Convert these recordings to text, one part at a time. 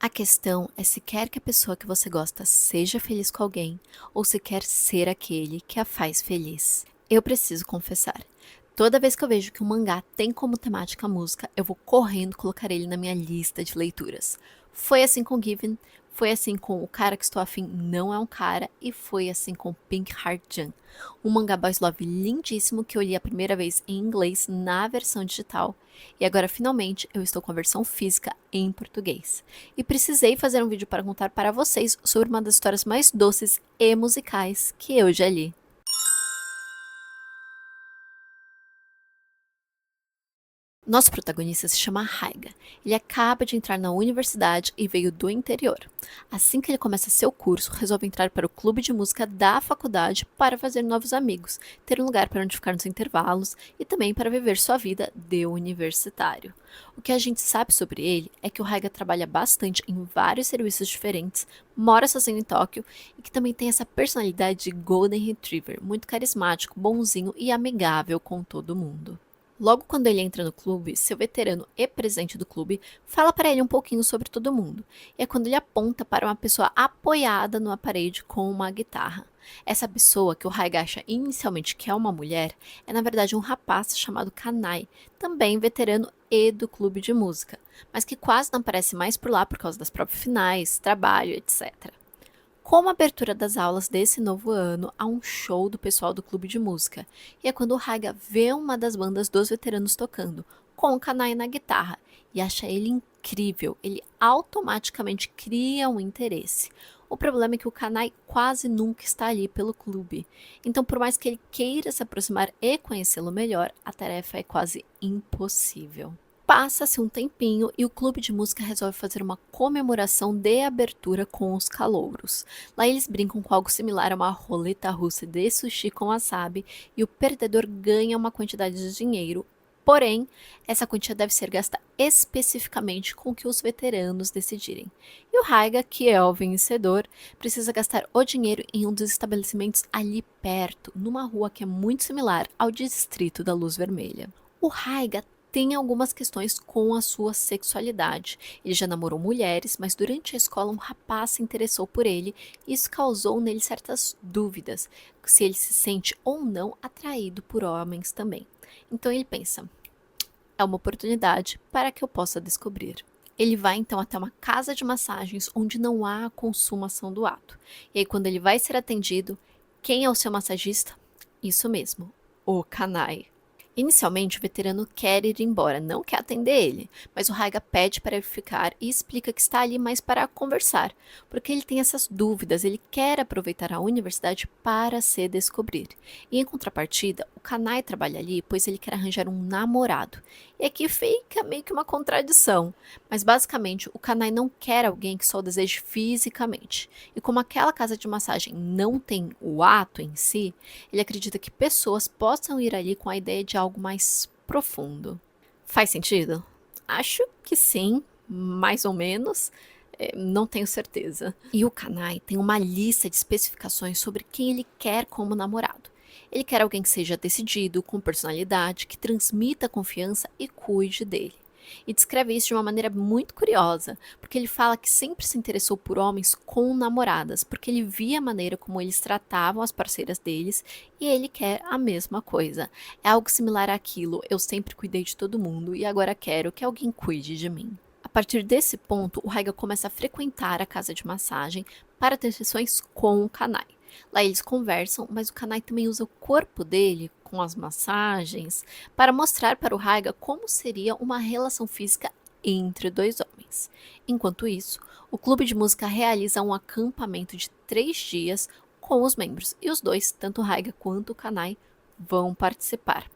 A questão é se quer que a pessoa que você gosta seja feliz com alguém ou se quer ser aquele que a faz feliz. Eu preciso confessar. Toda vez que eu vejo que um mangá tem como temática a música, eu vou correndo colocar ele na minha lista de leituras. Foi assim com Given, foi assim com O Cara que Estou Afim Não É um Cara e foi assim com Pink Heart Jam, um mangá boys love lindíssimo que eu li a primeira vez em inglês na versão digital e agora finalmente eu estou com a versão física em português. E precisei fazer um vídeo para contar para vocês sobre uma das histórias mais doces e musicais que eu já li. Nosso protagonista se chama Raiga. Ele acaba de entrar na universidade e veio do interior. Assim que ele começa seu curso, resolve entrar para o clube de música da faculdade para fazer novos amigos, ter um lugar para onde ficar nos intervalos e também para viver sua vida de universitário. O que a gente sabe sobre ele é que o Raiga trabalha bastante em vários serviços diferentes, mora sozinho em Tóquio e que também tem essa personalidade de Golden Retriever, muito carismático, bonzinho e amigável com todo mundo. Logo quando ele entra no clube, seu veterano e presidente do clube fala para ele um pouquinho sobre todo mundo. E é quando ele aponta para uma pessoa apoiada numa parede com uma guitarra. Essa pessoa, que o Raiga acha inicialmente que é uma mulher, é na verdade um rapaz chamado Kanai, também veterano e do clube de música, mas que quase não aparece mais por lá por causa das provas finais, trabalho, etc. Como abertura das aulas desse novo ano, há um show do pessoal do clube de música. E é quando o Raiga vê uma das bandas dos veteranos tocando, com o Kanai na guitarra, e acha ele incrível. Ele automaticamente cria um interesse. O problema é que o Kanai quase nunca está ali pelo clube. Então, por mais que ele queira se aproximar e conhecê-lo melhor, a tarefa é quase impossível. Passa-se um tempinho e o clube de música resolve fazer uma comemoração de abertura com os calouros. Lá eles brincam com algo similar a uma roleta russa de sushi com wasabi e o perdedor ganha uma quantidade de dinheiro. Porém, essa quantia deve ser gasta especificamente com o que os veteranos decidirem. E o Raiga, que é o vencedor, precisa gastar o dinheiro em um dos estabelecimentos ali perto, numa rua que é muito similar ao distrito da Luz Vermelha. O Raiga tem algumas questões com a sua sexualidade. Ele já namorou mulheres, mas durante a escola um rapaz se interessou por ele e isso causou nele certas dúvidas, se ele se sente ou não atraído por homens também. Então ele pensa, é uma oportunidade para que eu possa descobrir. Ele vai então até uma casa de massagens onde não há a consumação do ato. E aí quando ele vai ser atendido, quem é o seu massagista? Isso mesmo, o Kanai. Inicialmente, o veterano quer ir embora, não quer atender ele, mas o Raiga pede para ele ficar e explica que está ali mais para conversar, porque ele tem essas dúvidas, ele quer aproveitar a universidade para se descobrir. E em contrapartida, o Kanai trabalha ali pois ele quer arranjar um namorado. E aqui fica meio que uma contradição, mas basicamente o Kanai não quer alguém que só o deseje fisicamente. E como aquela casa de massagem não tem o ato em si, ele acredita que pessoas possam ir ali com a ideia de algo mais profundo. Faz sentido? Acho que sim, mais ou menos. Não tenho certeza. E o Kanai tem uma lista de especificações sobre quem ele quer como namorado. Ele quer alguém que seja decidido, com personalidade, que transmita confiança e cuide dele. E descreve isso de uma maneira muito curiosa, porque ele fala que sempre se interessou por homens com namoradas, porque ele via a maneira como eles tratavam as parceiras deles e ele quer a mesma coisa. É algo similar àquilo, eu sempre cuidei de todo mundo e agora quero que alguém cuide de mim. A partir desse ponto, o Raiga começa a frequentar a casa de massagem para ter sessões com o Kanai. Lá eles conversam, mas o Kanai também usa o corpo dele, com as massagens, para mostrar para o Raiga como seria uma relação física entre dois homens. Enquanto isso, o clube de música realiza um acampamento de 3 dias com os membros, e os dois, tanto o Raiga quanto o Kanai, vão participar.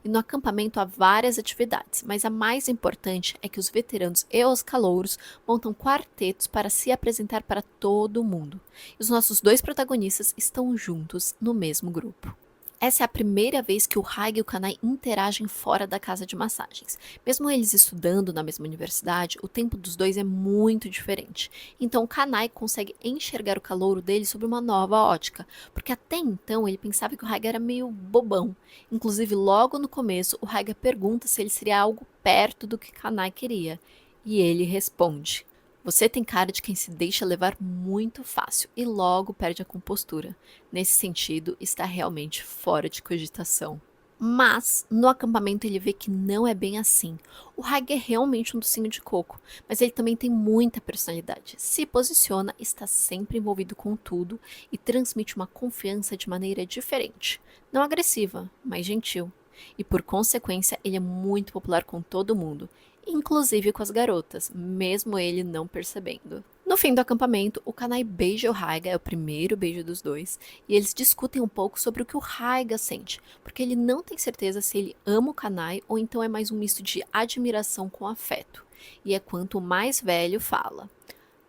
E no acampamento há várias atividades, mas a mais importante é que os veteranos e os calouros montam quartetos para se apresentar para todo mundo. E os nossos dois protagonistas estão juntos no mesmo grupo. Essa é a primeira vez que o Raiga e o Kanai interagem fora da casa de massagens. Mesmo eles estudando na mesma universidade, o tempo dos dois é muito diferente. Então o Kanai consegue enxergar o calouro dele sob uma nova ótica, porque até então ele pensava que o Raiga era meio bobão. Inclusive, logo no começo, o Raiga pergunta se ele seria algo perto do que Kanai queria. E ele responde: Você tem cara de quem se deixa levar muito fácil e logo perde a compostura. Nesse sentido, está realmente fora de cogitação. Mas, no acampamento ele vê que não é bem assim. O Hag é realmente um docinho de coco, mas ele também tem muita personalidade. Se posiciona, está sempre envolvido com tudo e transmite uma confiança de maneira diferente. Não agressiva, mas gentil. E por consequência, ele é muito popular com todo mundo, inclusive com as garotas, mesmo ele não percebendo. No fim do acampamento, o Kanai beija o Raiga, é o primeiro beijo dos dois, e eles discutem um pouco sobre o que o Raiga sente, porque ele não tem certeza se ele ama o Kanai ou então é mais um misto de admiração com afeto. E é quanto o mais velho fala.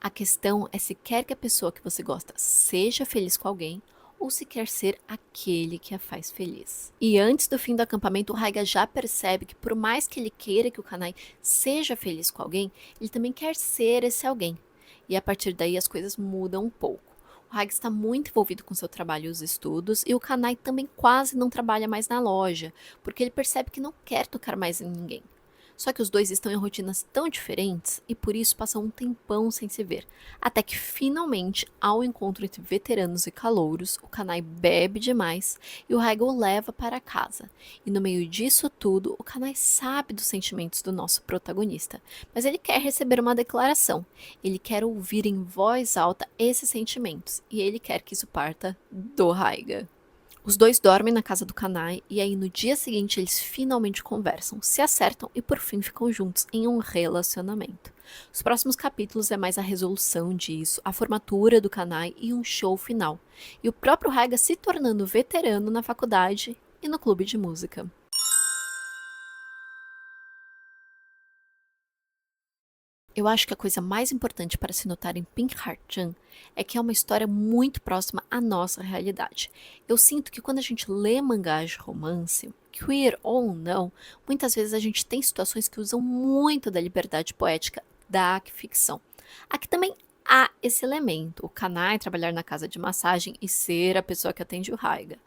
A questão é se quer que a pessoa que você gosta seja feliz com alguém ou se quer ser aquele que a faz feliz. E antes do fim do acampamento, o Raiga já percebe que por mais que ele queira que o Kanai seja feliz com alguém, ele também quer ser esse alguém. E a partir daí as coisas mudam um pouco. O Raiga está muito envolvido com seu trabalho e os estudos, e o Kanai também quase não trabalha mais na loja, porque ele percebe que não quer tocar mais em ninguém. Só que os dois estão em rotinas tão diferentes e por isso passam um tempão sem se ver. Até que finalmente, ao encontro entre veteranos e calouros, o Kanai bebe demais e o Raiga o leva para casa. E no meio disso tudo, o Kanai sabe dos sentimentos do nosso protagonista, mas ele quer receber uma declaração. Ele quer ouvir em voz alta esses sentimentos e ele quer que isso parta do Raiga. Os dois dormem na casa do Kanai e aí no dia seguinte eles finalmente conversam, se acertam e por fim ficam juntos em um relacionamento. Os próximos capítulos é mais a resolução disso, a formatura do Kanai e um show final. E o próprio Raiga se tornando veterano na faculdade e no clube de música. Eu acho que a coisa mais importante para se notar em Pink Heart-chan é que é uma história muito próxima à nossa realidade. Eu sinto que quando a gente lê mangás de romance, queer ou não, muitas vezes a gente tem situações que usam muito da liberdade poética da ficção. Aqui também há esse elemento, o Kanai trabalhar na casa de massagem e ser a pessoa que atende o Raiga.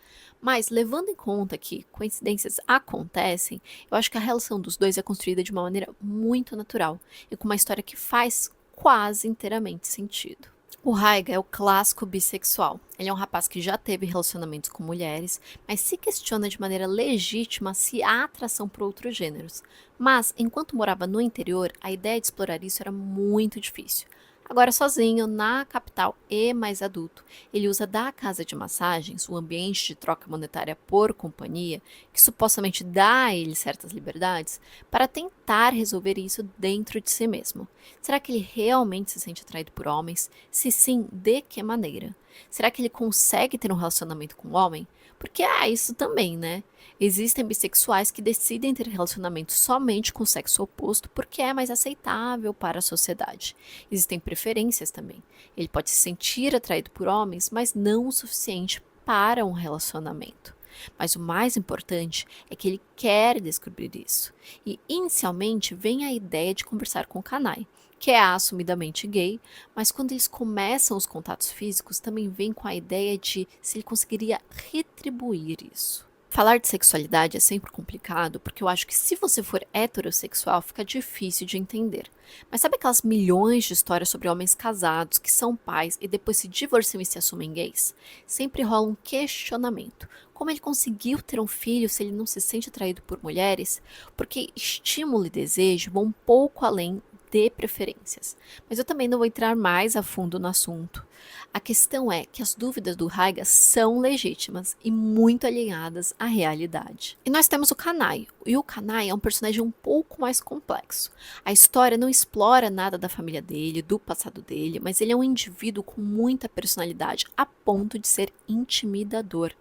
Mas, levando em conta que coincidências acontecem, eu acho que a relação dos dois é construída de uma maneira muito natural e com uma história que faz quase inteiramente sentido. O Raiga é o clássico bissexual. Ele é um rapaz que já teve relacionamentos com mulheres, mas se questiona de maneira legítima se há atração por outros gêneros. Mas, enquanto morava no interior, a ideia de explorar isso era muito difícil. Agora, sozinho, na capital e mais adulto, ele usa da casa de massagens, o ambiente de troca monetária por companhia, que supostamente dá a ele certas liberdades, para tentar resolver isso dentro de si mesmo. Será que ele realmente se sente atraído por homens? Se sim, de que maneira? Será que ele consegue ter um relacionamento com um homem? Porque há isso também, né? Existem bissexuais que decidem ter relacionamento somente com o sexo oposto porque é mais aceitável para a sociedade. Existem preferências também. Ele pode se sentir atraído por homens, mas não o suficiente para um relacionamento. Mas o mais importante é que ele quer descobrir isso. E inicialmente vem a ideia de conversar com o Kanai, que é assumidamente gay, mas quando eles começam os contatos físicos, também vem com a ideia de se ele conseguiria retribuir isso. Falar de sexualidade é sempre complicado, porque eu acho que se você for heterossexual, fica difícil de entender. Mas sabe aquelas milhões de histórias sobre homens casados que são pais e depois se divorciam e se assumem gays? Sempre rola um questionamento. Como ele conseguiu ter um filho se ele não se sente atraído por mulheres? Porque estímulo e desejo vão um pouco além de preferências. Mas eu também não vou entrar mais a fundo no assunto. A questão é que as dúvidas do Raiga são legítimas e muito alinhadas à realidade. E nós temos o Kanai. E o Kanai é um personagem um pouco mais complexo. A história não explora nada da família dele, do passado dele, mas ele é um indivíduo com muita personalidade a ponto de ser intimidador.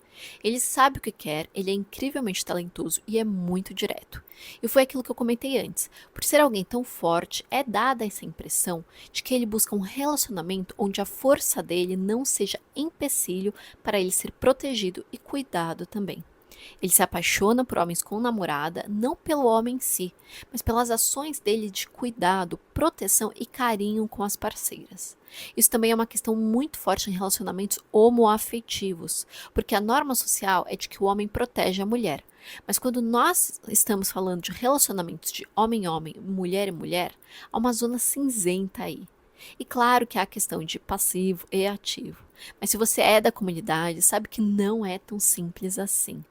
Ele sabe o que quer, ele é incrivelmente talentoso e é muito direto. E foi aquilo que eu comentei antes. Por ser alguém tão forte, é dada essa impressão de que ele busca um relacionamento onde a força dele não seja empecilho para ele ser protegido e cuidado também. Ele se apaixona por homens com namorada, não pelo homem em si, mas pelas ações dele de cuidado, proteção e carinho com as parceiras. Isso também é uma questão muito forte em relacionamentos homoafetivos, porque a norma social é de que o homem protege a mulher. Mas quando nós estamos falando de relacionamentos de homem-homem, mulher e mulher, há uma zona cinzenta aí. E claro que há a questão de passivo e ativo, mas se você é da comunidade, sabe que não é tão simples assim.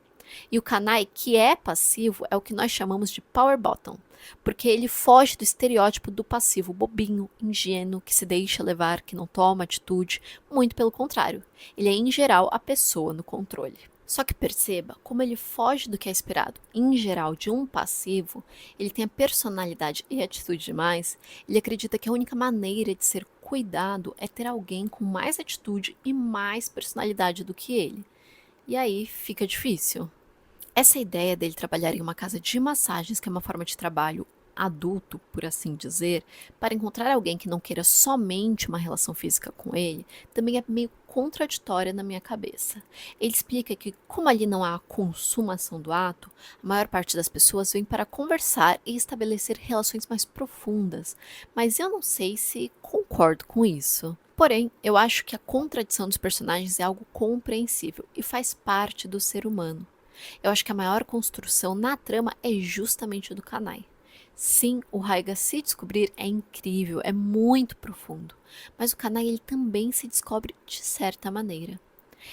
E o Kanai, que é passivo, é o que nós chamamos de power bottom, porque ele foge do estereótipo do passivo bobinho, ingênuo, que se deixa levar, que não toma atitude, muito pelo contrário. Ele é, em geral, a pessoa no controle. Só que perceba como ele foge do que é esperado, em geral, de um passivo, ele tem a personalidade e atitude demais, ele acredita que a única maneira de ser cuidado é ter alguém com mais atitude e mais personalidade do que ele. E aí fica difícil. Essa ideia dele trabalhar em uma casa de massagens, que é uma forma de trabalho adulto, por assim dizer, para encontrar alguém que não queira somente uma relação física com ele, também é meio contraditória na minha cabeça. Ele explica que, como ali não há a consumação do ato, a maior parte das pessoas vem para conversar e estabelecer relações mais profundas, mas eu não sei se concordo com isso. Porém, eu acho que a contradição dos personagens é algo compreensível e faz parte do ser humano. Eu acho que a maior construção na trama é justamente o do Kanai. Sim, o Raiga se descobrir é incrível, é muito profundo, mas o Kanai ele também se descobre de certa maneira.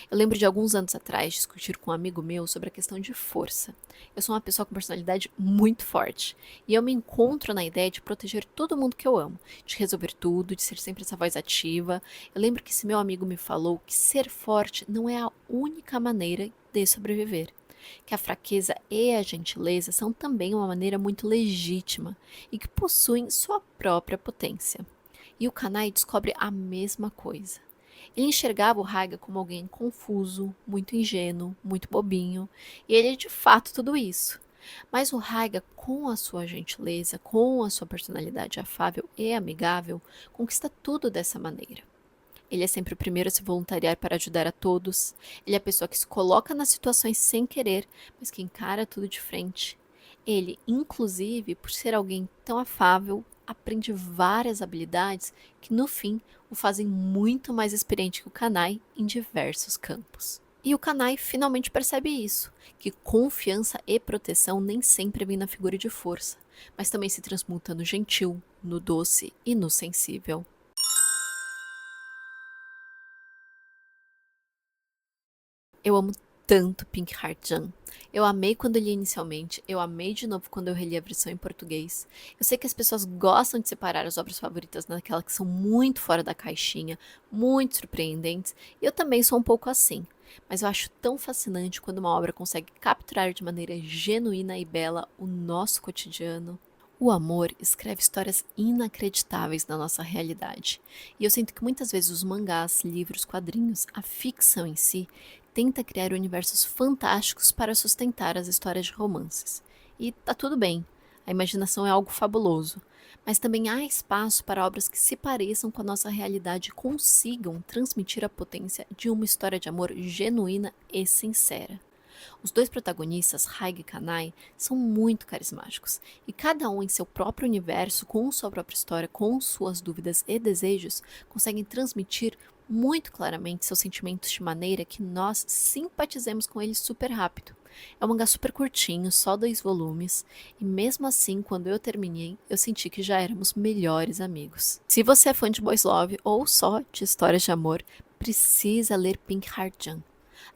Eu lembro de alguns anos atrás discutir com um amigo meu sobre a questão de força. Eu sou uma pessoa com personalidade muito forte e eu me encontro na ideia de proteger todo mundo que eu amo, de resolver tudo, de ser sempre essa voz ativa. Eu lembro que esse meu amigo me falou que ser forte não é a única maneira de sobreviver, que a fraqueza e a gentileza são também uma maneira muito legítima e que possuem sua própria potência. E o Kanai descobre a mesma coisa. Ele enxergava o Raiga como alguém confuso, muito ingênuo, muito bobinho, e ele é de fato tudo isso. Mas o Raiga, com a sua gentileza, com a sua personalidade afável e amigável, conquista tudo dessa maneira. Ele é sempre o primeiro a se voluntariar para ajudar a todos. Ele é a pessoa que se coloca nas situações sem querer, mas que encara tudo de frente. Ele, inclusive, por ser alguém tão afável, aprende várias habilidades que, no fim, o fazem muito mais experiente que o Kanai em diversos campos. E o Kanai finalmente percebe isso, que confiança e proteção nem sempre vem na figura de força, mas também se transmuta no gentil, no doce e no sensível. Eu amo tanto Pink Heart Jan. Eu amei quando li inicialmente, eu amei de novo quando eu reli a versão em português. Eu sei que as pessoas gostam de separar as obras favoritas naquelas que são muito fora da caixinha, muito surpreendentes, e eu também sou um pouco assim. Mas eu acho tão fascinante quando uma obra consegue capturar de maneira genuína e bela o nosso cotidiano. O amor escreve histórias inacreditáveis na nossa realidade. E eu sinto que muitas vezes os mangás, livros, quadrinhos, a ficção em si, tenta criar universos fantásticos para sustentar as histórias de romances. E tá tudo bem, a imaginação é algo fabuloso. Mas também há espaço para obras que se pareçam com a nossa realidade e consigam transmitir a potência de uma história de amor genuína e sincera. Os dois protagonistas, Haig e Kanai, são muito carismáticos, e cada um em seu próprio universo, com sua própria história, com suas dúvidas e desejos, conseguem transmitir muito claramente seus sentimentos de maneira que nós simpatizemos com eles super rápido. É um mangá super curtinho, só 2 volumes, e mesmo assim, quando eu terminei, eu senti que já éramos melhores amigos. Se você é fã de Boys Love ou só de histórias de amor, precisa ler Pink Heart Jan.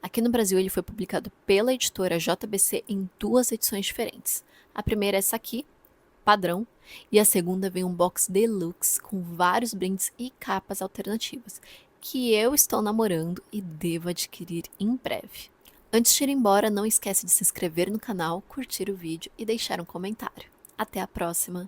Aqui no Brasil ele foi publicado pela editora JBC em 2 edições diferentes. A primeira é essa aqui, padrão, e a segunda vem um box deluxe com vários brindes e capas alternativas, que eu estou namorando e devo adquirir em breve. Antes de ir embora, não esquece de se inscrever no canal, curtir o vídeo e deixar um comentário. Até a próxima!